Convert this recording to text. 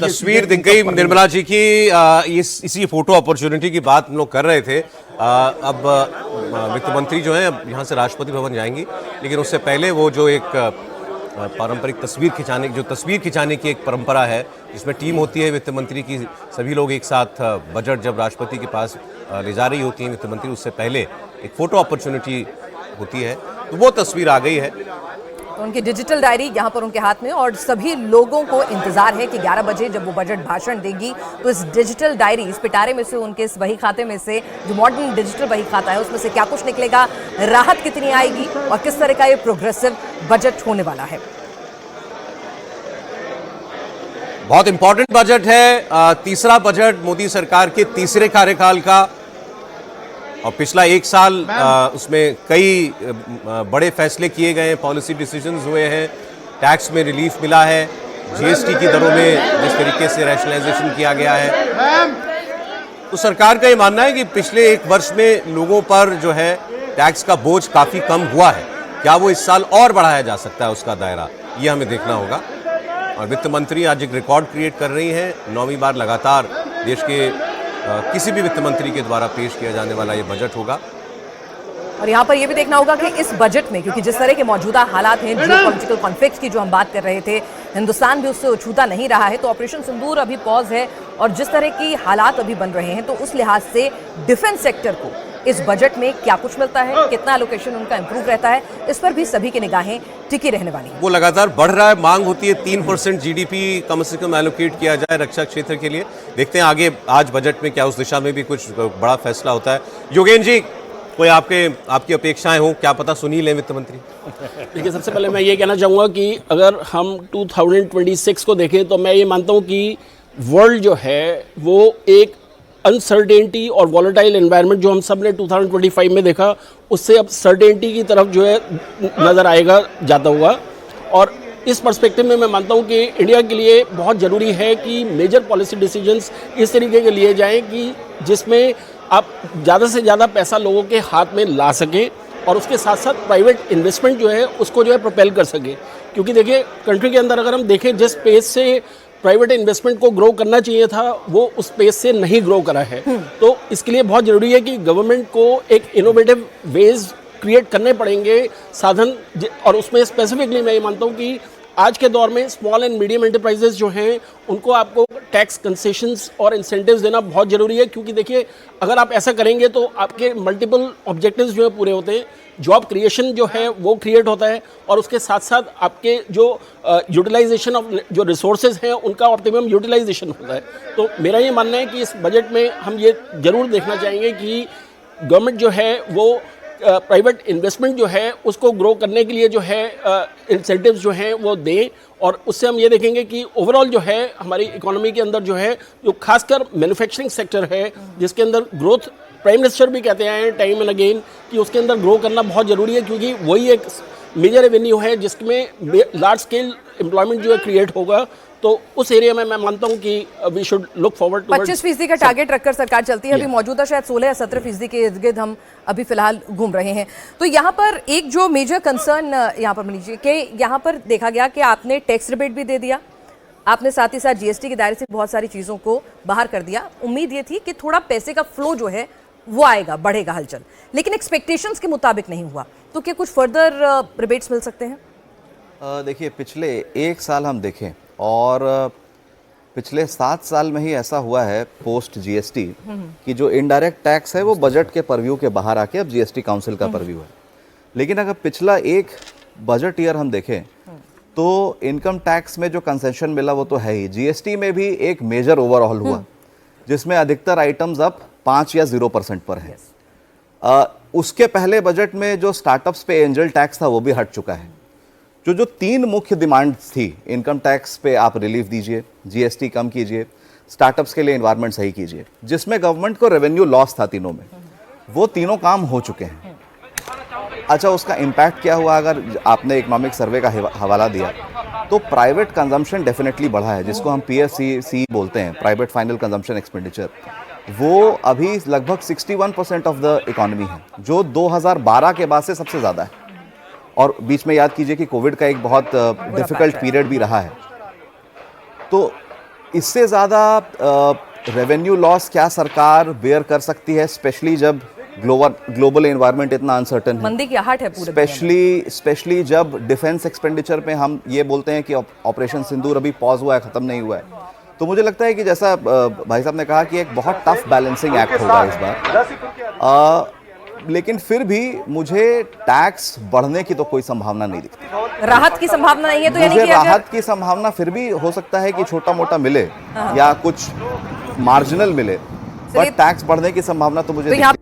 तस्वीर दिख गई निर्मला जी की। इसी फोटो अपॉर्चुनिटी की बात हम लोग कर रहे थे। अब वित्त मंत्री जो है अब यहाँ से राष्ट्रपति भवन जाएंगी, लेकिन उससे पहले वो जो एक पारंपरिक तस्वीर खिंचाने की एक परंपरा है, जिसमें टीम होती है वित्त मंत्री की, सभी लोग एक साथ बजट जब राष्ट्रपति के पास ले जा रही होती हैं वित्त मंत्री, उससे पहले एक फोटो अपॉर्चुनिटी होती है, तो वो तस्वीर आ गई है। तो उनकी डिजिटल डायरी यहाँ पर उनके हाथ में, और सभी लोगों को इंतजार है कि 11 बजे जब वो बजट भाषण देंगी तो इस डिजिटल डायरी, इस पिटारे में से, उनके इस बही खाते में से, जो मॉडर्न डिजिटल बही खाता है, उसमें से क्या कुछ निकलेगा, राहत कितनी आएगी और किस तरह का ये प्रोग्रेसिव बजट होने वाला है। बहुत इंपॉर्टेंट बजट है, तीसरा बजट मोदी सरकार के तीसरे कार्यकाल का, और पिछला एक साल उसमें कई बड़े फैसले किए गए हैं, पॉलिसी डिसीजंस हुए हैं, टैक्स में रिलीफ मिला है, जीएसटी की दरों में जिस तरीके से रैशनलाइजेशन किया गया है। तो सरकार का ये मानना है कि पिछले एक वर्ष में लोगों पर जो है टैक्स का बोझ काफ़ी कम हुआ है। क्या वो इस साल और बढ़ाया जा सकता है उसका दायरा, ये हमें देखना होगा। और वित्त मंत्री आज एक रिकॉर्ड क्रिएट कर रही हैं, 9वीं बार लगातार देश के किसी भी वित्त मंत्री के द्वारा पेश किया जाने वाला ये बजट होगा। और यहाँ पर यह भी देखना होगा कि इस बजट में, क्योंकि जिस तरह के मौजूदा हालात हैं, जियोपॉलिटिकल कॉन्फ्लिक्ट की जो हम बात कर रहे थे, हिंदुस्तान भी उससे अछूता नहीं रहा है, तो ऑपरेशन सिंदूर अभी पॉज है, और जिस तरह की हालात अभी बन रहे हैं, तो उस लिहाज से डिफेंस सेक्टर को इस बजट में क्या कुछ मिलता है, कितना एलोकेशन उनका इंप्रूव रहता है, इस पर भी सभी की निगाहें टिकी रहने वाली है। वो लगातार बढ़ रहा है, मांग होती है 3% जीडीपी कम से कम एलोकेट किया जाए रक्षा क्षेत्र के लिए। देखते हैं आगे आज बजट में क्या उस दिशा में भी कुछ बड़ा फैसला होता है। योगेंद्र जी, कोई आपकी अपेक्षाएं हो, क्या पता सुनी लें वित्त मंत्री? देखिए, सबसे पहले मैं ये कहना चाहूँगा कि अगर हम 2026 को देखें तो मैं ये मानता हूँ कि वर्ल्ड जो है वो एक अनसर्टेनिटी और वॉलेटाइल एनवायरनमेंट जो हम सब ने 2025 में देखा, उससे अब सर्टेनिटी की तरफ जो है नज़र आएगा जाता हुआ। और इस पर्सपेक्टिव में मैं मानता हूँ कि इंडिया के लिए बहुत ज़रूरी है कि मेजर पॉलिसी डिसीजंस इस तरीके के लिए जाएं कि जिसमें आप ज़्यादा से ज़्यादा पैसा लोगों के हाथ में ला सकें, और उसके साथ साथ प्राइवेट इन्वेस्टमेंट जो है उसको जो है प्रोपेल कर सके। क्योंकि देखिए, कंट्री के अंदर अगर हम देखें, जिस पेस से प्राइवेट इन्वेस्टमेंट को ग्रो करना चाहिए था, वो उस पेस से नहीं ग्रो करा है। तो इसके लिए बहुत ज़रूरी है कि गवर्नमेंट को एक इनोवेटिव वेज क्रिएट करने पड़ेंगे, साधन, और उसमें स्पेसिफिकली मैं ये मानता हूँ कि आज के दौर में स्मॉल एंड मीडियम एंटरप्राइजेस जो हैं, उनको आपको टैक्स कंसेशंस और इंसेंटिव्स देना बहुत ज़रूरी है। क्योंकि देखिए, अगर आप ऐसा करेंगे तो आपके मल्टीपल ऑब्जेक्टिव्स जो है पूरे होते हैं, जॉब क्रिएशन जो है वो क्रिएट होता है, और उसके साथ साथ आपके जो यूटिलाइजेशन ऑफ जो रिसोर्सेज हैं उनका ऑप्टिमम यूटिलाइजेशन होता है। तो मेरा ये मानना है कि इस बजट में हम ये ज़रूर देखना चाहेंगे कि गवर्नमेंट जो है वो प्राइवेट इन्वेस्टमेंट जो है उसको ग्रो करने के लिए जो है इंसेंटिव्स जो हैं वो दें, और उससे हम ये देखेंगे कि ओवरऑल जो है हमारी इकोनॉमी के अंदर जो है, जो खासकर मैन्युफैक्चरिंग सेक्टर है, जिसके अंदर ग्रोथ प्राइम मिनिस्टर भी कहते हैं टाइम एंड अगेन कि उसके अंदर ग्रो करना बहुत ज़रूरी है, क्योंकि वही एक मेजर रेवेन्यू है जिसमें लार्ज स्केल एम्प्लॉयमेंट जो है क्रिएट होगा। तो उस एरिया में मैं मानता हूँ कि we should look forward to 25% का टारगेट रखकर सरकार चलती है। अभी मौजूदा शायद 16 या 17% के इर्द गिर्द हम अभी फिलहाल घूम रहे हैं। तो यहाँ पर एक जो मेजर कंसर्न यहाँ पर मान लीजिए कि यहाँ पर देखा गया कि आपने टैक्स रिबेट भी दे दिया, आपने साथ ही साथ जीएसटी के दायरे से बहुत सारी चीज़ों को बाहर कर दिया। उम्मीद ये थी कि थोड़ा पैसे का फ्लो जो है वो आएगा, बढ़ेगा हलचल, लेकिन एक्सपेक्टेशंस के मुताबिक नहीं हुआ। तो क्या कुछ फर्दर रिबेट्स मिल सकते हैं? देखिए, पिछले एक साल हम देखें और पिछले 7 साल में ही ऐसा हुआ है पोस्ट जीएसटी कि जो इनडायरेक्ट टैक्स है वो बजट के परव्यू के बाहर आके अब जीएसटी काउंसिल का परव्यू है। लेकिन अगर पिछला एक बजट ईयर हम देखें तो इनकम टैक्स में जो कंसेशन मिला वो तो है ही, जीएसटी में भी एक मेजर ओवरऑल हुआ जिसमें अधिकतर आइटम्स अब 5 या 0% पर है। उसके पहले बजट में जो स्टार्टअप्स पे एंजल टैक्स था वो भी हट चुका है। जो 3 मुख्य डिमांड्स थी, इनकम टैक्स पे आप रिलीफ दीजिए, जीएसटी कम कीजिए, स्टार्टअप्स के लिए एनवायरनमेंट सही कीजिए, जिसमें गवर्नमेंट को रेवेन्यू लॉस था तीनों में, वो तीनों काम हो चुके हैं। अच्छा, उसका इम्पैक्ट क्या हुआ? अगर आपने इकोनॉमिक सर्वे का हवाला दिया तो प्राइवेट कंजम्पशन डेफिनेटली बढ़ा है, जिसको हम पीएफसी बोलते हैं, प्राइवेट फाइनल कंजम्पशन एक्सपेंडिचर। वो अभी लगभग 61% ऑफ द इकोनॉमी है, जो 2012 के बाद से सबसे ज़्यादा है। और बीच में याद कीजिए कि कोविड का एक बहुत डिफिकल्ट पीरियड भी रहा है। तो इससे ज़्यादा रेवेन्यू लॉस क्या सरकार बेयर कर सकती है, स्पेशली जब ग्लोबल एनवायरनमेंट इतना अनसर्टन है, मंदी की आहट है पूरे दुनिया में। स्पेशली जब डिफेंस एक्सपेंडिचर पे हम ये बोलते हैं कि ऑपरेशन सिंदूर अभी पॉज हुआ है, ख़त्म नहीं हुआ है। तो मुझे लगता है कि जैसा भाई साहब ने कहा कि एक बहुत टफ बैलेंसिंग एक्ट होगा इस बार, लेकिन फिर भी मुझे टैक्स बढ़ने की तो कोई संभावना नहीं दिखती। राहत की संभावना नहीं है, तो यानी मुझे कि अगर राहत की संभावना फिर भी हो सकता है कि छोटा मोटा मिले या कुछ मार्जिनल मिले, बट टैक्स बढ़ने की संभावना तो मुझे तो यहाँ